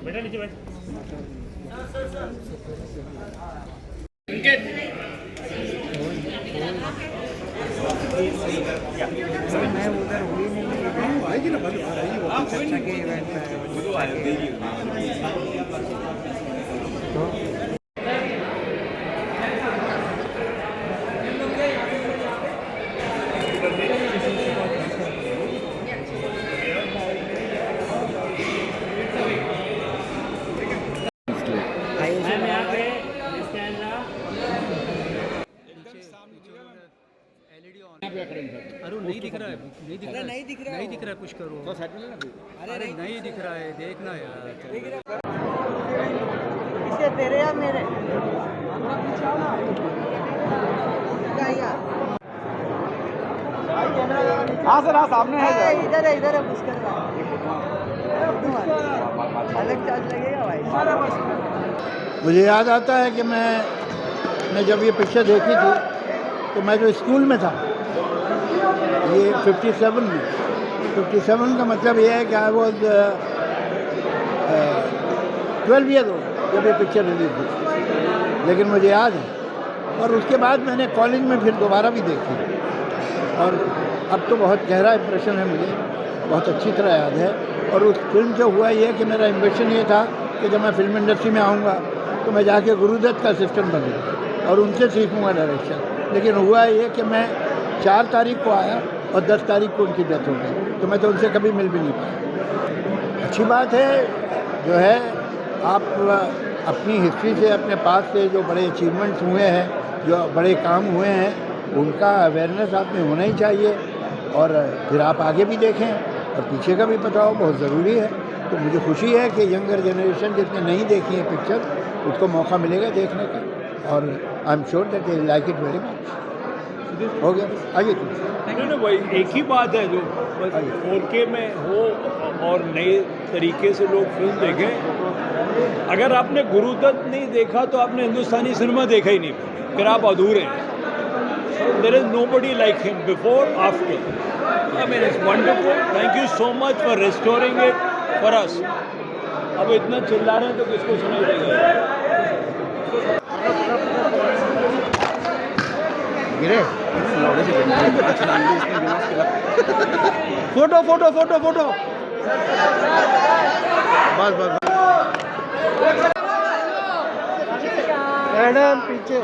बेटा नीचे बैठ। मैं उधर हुई नहीं आएगी ना अच्छा के इवेंट अरे नहीं दिख रहा है, नहीं दिख रहा है, नहीं दिख रहा है, कुछ करो तो साइड में ना। अरे नहीं दिख रहा है, देखना यार। इसे तेरे या मेरे हाँ सर, हाँ सामने है, इधर है, इधर है, पुष्कर अलग चार्ज लगेगा भाई। मुझे याद आता है कि मैंने जब ये पिक्चर देखी थी तो मैं जो स्कूल में था, ये 57 में, 57 का मतलब ये है कि आई वॉज 12 ईयर ओल्ड जब ये पिक्चर रिलीज हुई, लेकिन मुझे याद है। और उसके बाद मैंने कॉलेज में फिर दोबारा भी देखी और अब तो बहुत गहरा इम्प्रेशन है मुझे, बहुत अच्छी तरह याद है। और उस फिल्म से हुआ ये कि मेरा इम्प्रेशन ये था कि जब मैं फिल्म इंडस्ट्री में आऊँगा तो मैं जाके गुरुदत्त का असिस्टेंट बनूँगा और उनसे सीखूँगा डायरेक्शन। लेकिन हुआ ये कि मैं 4 तारीख को आया और 10 तारीख को उनकी डेथ हो गई, तो मैं तो उनसे कभी मिल भी नहीं पाया। अच्छी बात है जो है, आप अपनी हिस्ट्री से, अपने पास से जो बड़े अचीवमेंट्स हुए हैं, जो बड़े काम हुए हैं, उनका अवेयरनेस आप में होना ही चाहिए। और फिर आप आगे भी देखें और पीछे का भी पता हो, बहुत ज़रूरी है। तो मुझे खुशी है कि यंगर जनरेशन जिसने नहीं देखी है पिक्चर, उसको मौका मिलेगा देखने का, और I am sure that they like it very much. हो गया, आइए नहीं भाई, एक ही बात है जो 4K में हो और नए तरीके से लोग फिल्म देखें। अगर आपने गुरुदत्त नहीं देखा तो आपने हिंदुस्तानी सिनेमा देखा ही नहीं, फिर आप अधूरे हैं। There is nobody like him before, after. I mean it's wonderful. Thank you so much for restoring it for us. अब इतना चिल्ला रहे हैं तो किसको सुनाई देगा? गिरे फोटो फोटो फोटो फोटो बस बस मैडम पीछे।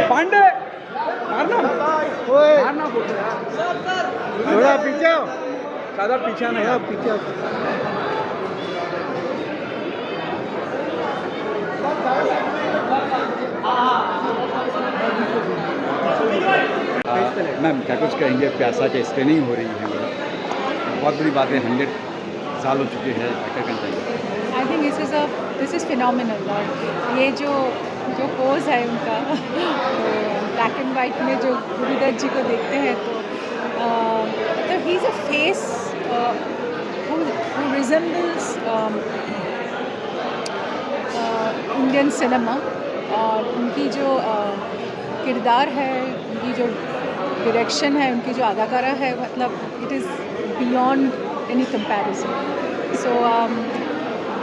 पांडे मारना, मारना थोड़ा पीछे, ज़्यादा पीछे नहीं, पीछे। मैम क्या कुछ कहेंगे? प्यासा की स्क्रीनिंग हो रही है, बहुत बड़ी बात है, 100 साल हो चुके हैं, क्या कहना चाहिए? I think this is phenomenal. और ये जो पोज है उनका ब्लैक एंड वाइट में जो गुरुदत्त जी को देखते हैं तो मतलब he is a face who resembles Indian cinema. और उनकी जो किरदार है, उनकी जो डायरेक्शन है, उनकी जो अदाकारा है, मतलब it is beyond any comparison. So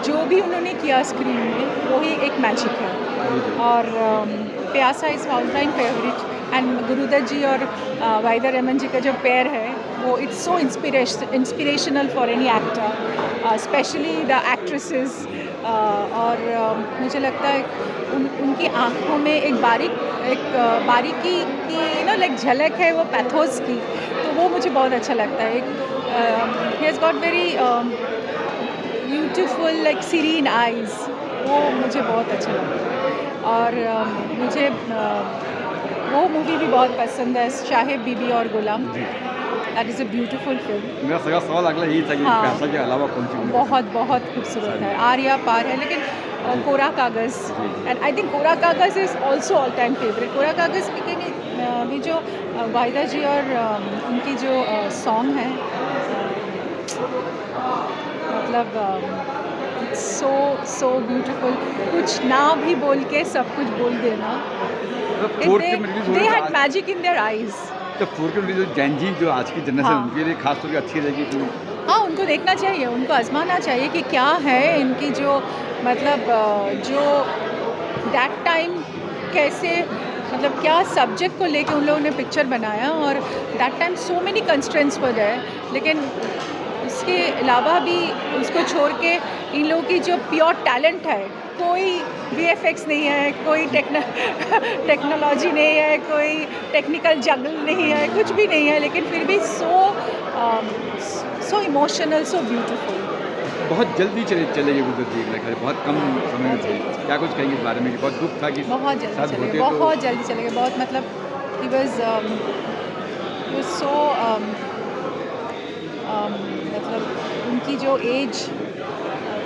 जो भी उन्होंने किया स्क्रीन में वही एक मैजिक है। और Pyaasa is all time favourite. And Guru Dutt ji और वाहिदा रहमान जी का जो पेयर है वो it's so inspirational for any actor, specially the actresses. और मुझे लगता है उनकी आँखों में एक बारीक एक बारीकी की ना लाइक झलक है वो पैथोस की, तो वो मुझे बहुत अच्छा लगता है. He has got very beautiful like serene eyes, वो मुझे बहुत अच्छा लगता है. और मुझे वो मूवी भी बहुत पसंद है, साहिब बीबी और Ghulam. That is a beautiful film. मेरा सगा सवाल अगला यही था कि हाँ. पैसा के अलावा कौन सी movie बहुत बहुत खूबसूरत है. आर्या पार है, लेकिन कोरा कागज़, and I think Kora Kagaz is also all time favourite. Kora Kagaz लेकिन अभी जो वाहिदा जी और उनकी जो सॉन्ग है, मतलब सो सो ब्यूटीफुल. कुछ ना भी बोल के सब कुछ बोल देना. फोर्थ के में रिलीज हो दे रहा हैड है मैजिक इन देयर आईज. तो फोर्थ के में रिलीज जैनजी जो आज की जनरेशन हाँ. उनके लिए खास तौर पे अच्छी रहेगी फिल्म. हाँ, उनको देखना चाहिए, उनको आजमाना चाहिए कि क्या है इनकी जो मतलब जो दैट टाइम कैसे, मतलब क्या सब्जेक्ट को लेके उन लोगों ने पिक्चर बनाया. और that time so many constraints हो गए, लेकिन उसके अलावा भी उसको छोड़ के इन लोगों की जो प्योर टैलेंट है, कोई VFX नहीं है, कोई टेक्नोलॉजी नहीं है, कोई टेक्निकल जंगल नहीं है, कुछ भी नहीं है, लेकिन फिर भी सो इमोशनल, सो ब्यूटीफुल. बहुत जल्दी चलेगी गुरुदत्त जी, मेरे ख्याल से बहुत कम समय में चली. क्या कुछ कहेंगे इस बारे में कि बहुत दुख था कि बहुत जल्दी शायद चलेगा, होते बहुत जल्दी चलेगा. बहुत मतलब ही वाज सो मतलब उनकी जो एज,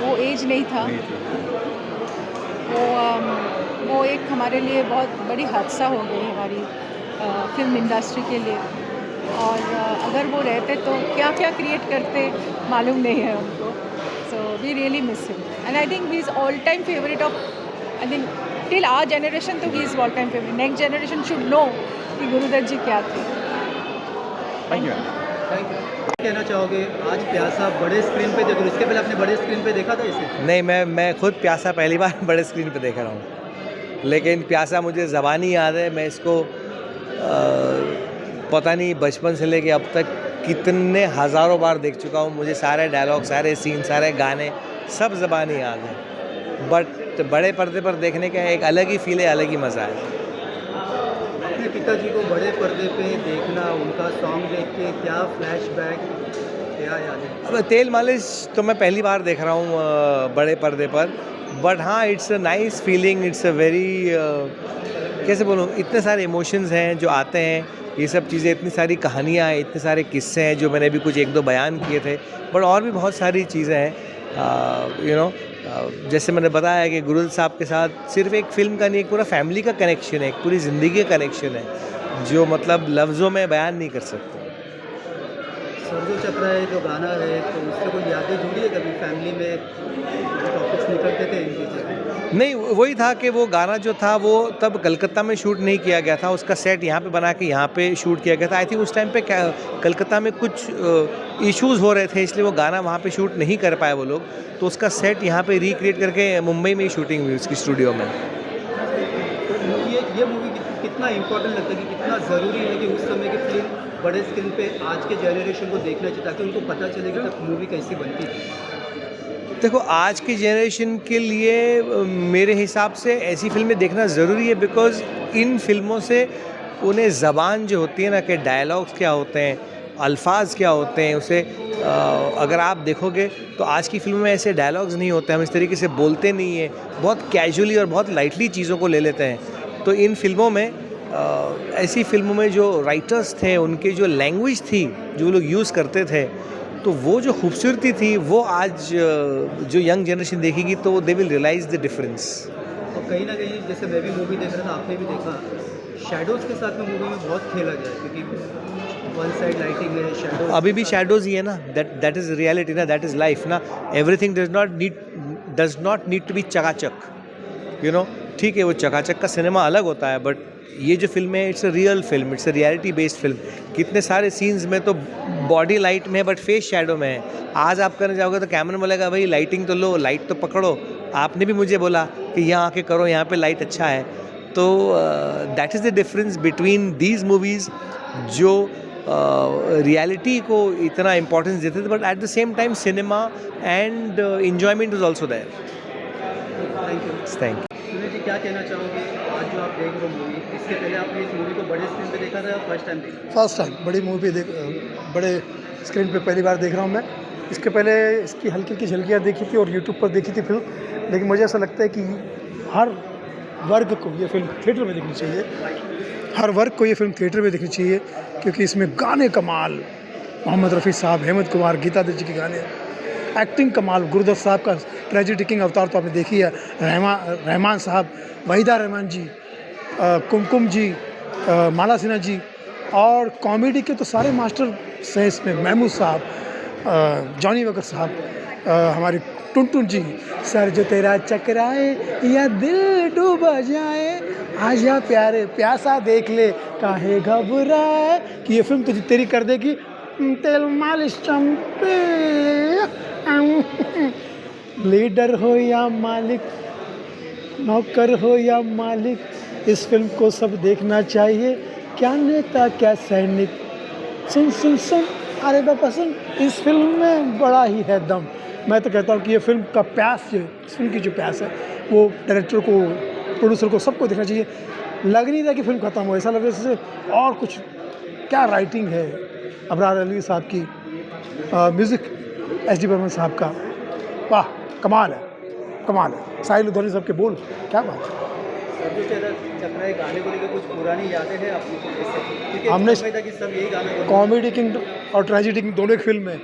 वो एज नहीं था. वो एक हमारे लिए बहुत बड़ी हादसा हो गई हमारी फिल्म इंडस्ट्री के लिए. और अगर वो रहते तो क्या क्या क्रिएट करते मालूम नहीं है हमको. So we really miss him, and I think he is all time favourite of, I think till our generation, तो he is all time favourite. Next generation should know कि गुरुदत्त जी क्या थे. Thank you. कहना चाहोगे आज प्यासा बड़े स्क्रीन पे देखो, इसके पहले आपने बड़े स्क्रीन पे देखा था इसे? नहीं, मैं खुद प्यासा पहली बार बड़े स्क्रीन पे देख रहा हूँ, लेकिन प्यासा मुझे ज़बानी याद है. मैं इसको पता नहीं बचपन से लेके अब तक कितने हज़ारों बार देख चुका हूँ. मुझे सारे डायलॉग, सारे सीन, सारे गाने सब ज़बानी याद है. बट बड़े पर्दे पर देखने का एक अलग ही फील है, अलग ही मज़ा है. अपने पिताजी को बड़े पर्दे पे देखना, उनका सॉन्ग देख के क्या फ्लैशबैक, क्या याद है? अब तेल मालिश तो मैं पहली बार देख रहा हूँ बड़े पर्दे पर. बट हाँ, it's a nice feeling. It's a very कैसे बोलूँ, इतने सारे इमोशंस हैं जो आते हैं, ये सब चीज़ें, इतनी सारी कहानियाँ हैं, इतने सारे किस्से हैं जो मैंने भी कुछ एक दो बयान किए थे. बट और भी बहुत सारी चीज़ें हैं. जैसे मैंने बताया कि गुरुदत्त साहब के साथ सिर्फ एक फ़िल्म का नहीं, एक पूरा फैमिली का कनेक्शन है, एक पूरी ज़िंदगी का कनेक्शन है जो मतलब लफ्ज़ों में बयान नहीं कर सकते. सर्जो चक्रा है जो गाना है, तो उससे कोई यादें जुड़ी है कभी फैमिली में, टॉपिक्स निकलते थे इनके? नहीं, वही था कि वो गाना जो था वो तब कलकत्ता में शूट नहीं किया गया था. उसका सेट यहाँ पे बना के यहाँ पे शूट किया गया था. आई थिंक उस टाइम पे कलकत्ता में कुछ इश्यूज़ हो रहे थे, इसलिए वो गाना वहाँ पे शूट नहीं कर पाए वो लोग. तो उसका सेट यहाँ पे रिक्रिएट करके मुंबई में ही शूटिंग हुई उसकी स्टूडियो में. ये मूवी कितना इम्पोर्टेंट लगता है कि कितना ज़रूरी है कि उस समय की फिल्म बड़े स्क्रीन पे आज के जनरेशन को देखना चाहिए, ताकि उनको पता चले कि तब मूवी कैसी बनती थी? देखो, आज की जनरेशन के लिए मेरे हिसाब से ऐसी फिल्में देखना ज़रूरी है, बिकॉज़ इन फिल्मों से उन्हें ज़बान जो होती है ना, कि डायलॉग्स क्या होते हैं, अल्फाज क्या होते हैं, उसे अगर आप देखोगे तो आज की फिल्मों में ऐसे डायलॉग्स नहीं होते. हम इस तरीके से बोलते नहीं हैं, बहुत कैजुअली और बहुत लाइटली चीज़ों को ले लेते हैं. तो इन फिल्मों में ऐसी फिल्मों में जो राइटर्स थे, उनकी जो लैंग्वेज थी, जो वो लोग यूज़ करते थे, तो वो जो खूबसूरती थी वो आज जो यंग जनरेशन देखेगी तो they will realise the difference. और कहीं ना कहीं जैसे मैं भी मूवी देख रहा था, आपने भी देखा, शैडोज़ के साथ में मूवी में बहुत खेला गया है, क्योंकि वन साइड लाइटिंग है, शैडोज अभी भी शैडोज़ ही है ना. दैट इज़ रियलिटी ना, दैट इज़ लाइफ ना. Everything does not need to be चकाचक, यू नो. ठीक है, वो चकाचक का सिनेमा अलग होता है, बट ये जो फिल्म है, it's a real film, it's a reality based film. कितने सारे सीन्स में तो बॉडी लाइट में है बट फेस शैडो में है. आज आप करने जाओगे तो कैमरा बोलेगा भाई लाइटिंग तो लो, लाइट तो पकड़ो. आपने भी मुझे बोला कि यहाँ आके करो, यहाँ पे लाइट अच्छा है. तो that is the difference between these movies जो रियलिटी को इतना इम्पोर्टेंस देते थे, but at the same time cinema and enjoyment is also there. Thank you. Thank you. Sunil ji, क्या कहना चाहोगे आज जो आप देख रहे हो मूवी, इसके पहले आपने इस मूवी को बड़े स्क्रीन पे देखा था या फर्स्ट टाइम देखा? फर्स्ट टाइम बड़ी मूवी पे बड़े स्क्रीन पे पहली बार देख रहा हूँ मैं। इसके पहले इसकी हल्की हल्की झलकियाँ देखी थी और यूट्यूब पर देखी थी फिल्म, लेकिन मुझे ऐसा लगता है कि हर वर्ग को ये फिल्म थिएटर में देखनी चाहिए, हर वर्ग को ये फिल्म थिएटर में देखनी चाहिए, क्योंकि इसमें गाने कमाल, मोहम्मद रफ़ी साहब, हेमंत कुमार, गीता दत्त जी के गाने, एक्टिंग कमाल, गुरुदत्त साहब का ट्रेजिडी किंग अवतार तो आपने देखी है, रहमान साहब, वहीदा रहमान जी, कुमकुम जी, माला सिन्हा जी, और कॉमेडी के तो सारे मास्टर हैं इसमें, महमूद साहब, जॉनी वकर साहब, हमारे टुनटुन जी, सर जो तेरा चकराए या दिल डूबा जाए, आजा प्यारे प्यासा देख ले काहे घबराए, कि ये फिल्म तुझे तेरी कर देगी तेल मालिश चंपे, लीडर हो या मालिक, नौकर हो या मालिक, इस फिल्म को सब देखना चाहिए, क्या नेता क्या सैनिक, सुन सुन सुन अरे बाबा सुन, इस फिल्म में बड़ा ही है दम। मैं तो कहता हूँ कि ये फिल्म का प्यास, जो इस फिल्म की जो प्यास है वो डायरेक्टर को, प्रोड्यूसर को, सबको देखना चाहिए। लग नहीं रहा कि फिल्म ख़त्म हो, ऐसा लग रहा है जैसे और कुछ, क्या राइटिंग है अबरार अली साहब की, म्यूज़िक एस डी बर्मन साहब का, वाह कमाल है, कमाल है। साहिल उधरी साहब के बोल, क्या बात है। सर जो तेरा चकराए गाने को लेकर कुछ पुरानी यादें हैं अपनी, क्योंकि हमने समय था कि सब यही गाना कॉमेडी किंग और ट्रेजिडी किंग दोनों एक फिल्म है,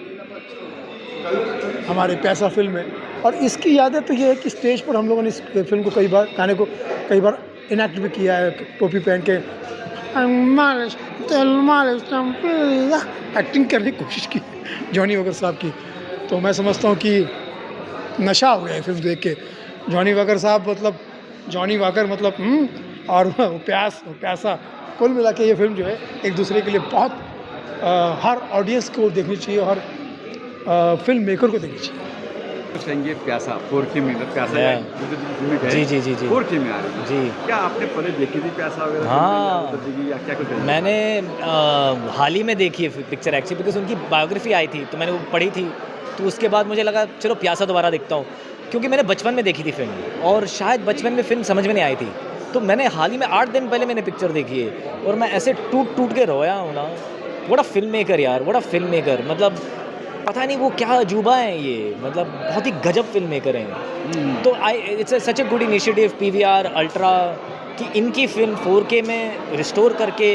हमारे पैसा फिल्म है, और इसकी यादें तो ये है कि स्टेज पर हम लोगों ने इस फिल्म को कई बार, गाने को कई बार इनैक्ट भी किया है, टोपी पहन के मालिश तेल मालिश एक्टिंग करने की कोशिश की जॉनी वकर साहब की। तो मैं समझता हूँ कि नशा हो गया है फिल्म देख के। जॉनी वकर साहब मतलब, जॉनी वकर मतलब और प्यासा, कुल मिला के ये फिल्म जो है एक दूसरे के लिए बहुत, हर ऑडियंस को देखनी चाहिए, हर फिल्म मेकर को देखनी चाहिए। कहेंगे प्यासा 4K में, प्यासा जी जी जी जी 4K में आ रही है जी। क्या आपने पहले देखी थी प्यासा वगैरह? हाँ, या क्या कुछ? मैंने हाल ही में देखी है पिक्चर एक्चुअली, बिकॉज उनकी बायोग्राफी आई थी तो मैंने वो पढ़ी थी, तो उसके बाद मुझे लगा चलो प्यासा दोबारा देखता हूँ, क्योंकि मैंने बचपन में देखी थी फिल्म और शायद बचपन में फिल्म समझ में नहीं आई थी, तो मैंने हाल ही में 8 दिन पहले मैंने पिक्चर देखी है और मैं ऐसे टूट के रोया हूँ ना। व्हाट अ फिल्म मेकर यार, व्हाट अ फिल्म मेकर, मतलब पता नहीं वो क्या अजूबा है ये, मतलब बहुत ही गजब फिल्म मेकर हैं। तो it's such a good initiative PVR ultra कि इनकी फिल्म 4K में रिस्टोर करके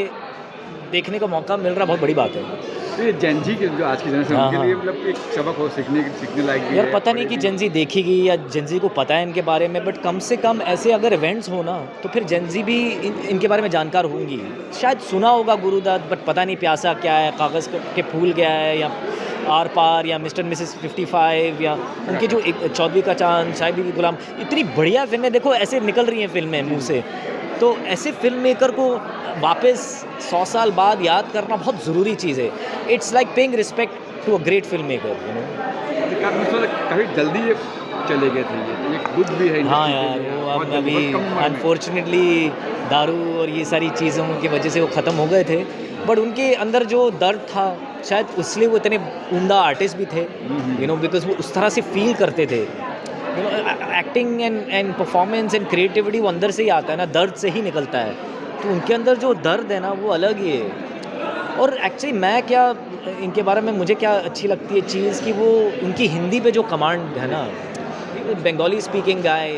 देखने का मौका मिल रहा, बहुत बड़ी बात है। तो ये जेनजी के जो आज की जनरेशन के लिए मतलब एक सबक हो, सीखने लायक भी यार है। पता नहीं कि जेनजी देखेगी या जेनजी को पता है इनके बारे में, बट कम से कम ऐसे अगर इवेंट्स हो ना तो फिर जेनजी भी इनके बारे में जानकार होंगी। शायद सुना होगा गुरुदत्त, बट पता नहीं प्यासा क्या है, कागज़ के फूल क्या है, या आर पार, या मिस्टर मिसेस 55, या उनके जो एक चौधरी का चांद, शायद भी गुलाम, इतनी बढ़िया फिल्में देखो ऐसे निकल रही हैं फिल्में मुँह से। तो ऐसे फिल्म मेकर को वापस 100 साल बाद याद करना बहुत ज़रूरी चीज़ है। It's like paying respect to a great film maker, you know. काफ़ी जल्दी ये चले गए थे, ये गुड भी है। हाँ यार, वो अब अभी अनफॉर्चुनेटली दारू और ये सारी चीज़ों की वजह से वो ख़त्म हो गए थे, बट उनके अंदर जो दर्द था शायद इसलिए वो इतने उम्दा आर्टिस्ट भी थे, यू नो, बिकॉज वो उस तरह से फील करते थे, you know. Acting and performance and creativity वो अंदर से ही आता है ना, दर्द से ही निकलता है, तो उनके अंदर जो दर्द है ना वो अलग ही है। और एक्चुअली मैं क्या, इनके बारे में मुझे क्या अच्छी लगती है चीज़ कि वो उनकी हिंदी पे जो कमांड है ना, बंगाली स्पीकिंग गाय,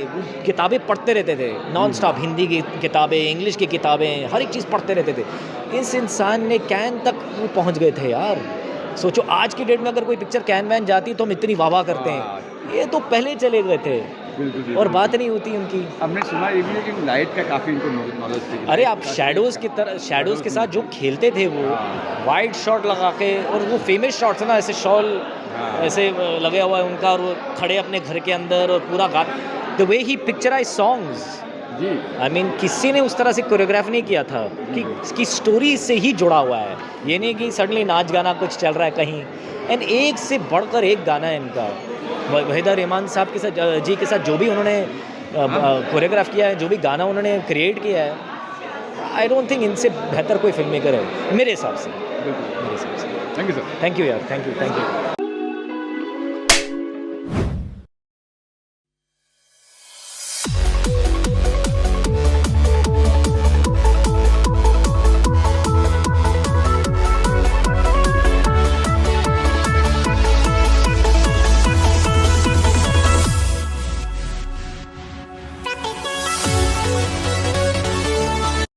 किताबें पढ़ते रहते थे नॉन स्टॉप, हिंदी की किताबें, इंग्लिश की किताबें, हर एक चीज़ पढ़ते रहते थे। इस इंसान ने कैन तक वो पहुंच गए थे यार। सोचो आज की डेट में अगर कोई पिक्चर कैन वैन जाती तो हम इतनी वाह करते हैं, ये तो पहले चले गए थे। बिल्कुल, और बात नहीं होती उनकी। हमने सुना ये भी है कि लाइट का काफ़ी इनको नॉलेज थी। अरे आप शैडोज़ की तरह, शैडोज़ के साथ जो खेलते थे वो वाइड शॉट लगा के, और वो फेमस शॉट्स है ना, ऐसे शॉल ऐसे लगे हुआ है उनका, और वो खड़े अपने घर के अंदर और पूरा गा, the way he picturise songs जी। आई मीन किसी ने उस तरह से कोरियोग्राफ नहीं किया था कि इसकी स्टोरी से ही जुड़ा हुआ है, ये नहीं कि सडनली नाच गाना कुछ चल रहा है कहीं, एंड एक से बढ़कर एक गाना है इनका। वहीदा रहमान साहब के साथ जी के साथ जो भी उन्होंने कोरियोग्राफ किया है, जो भी गाना उन्होंने क्रिएट किया है, आई डोंट थिंक इनसे बेहतर कोई फिल्म मेकर है मेरे हिसाब से, मेरे हिसाब से। Thank you sir. Thank you यार, थैंक यू।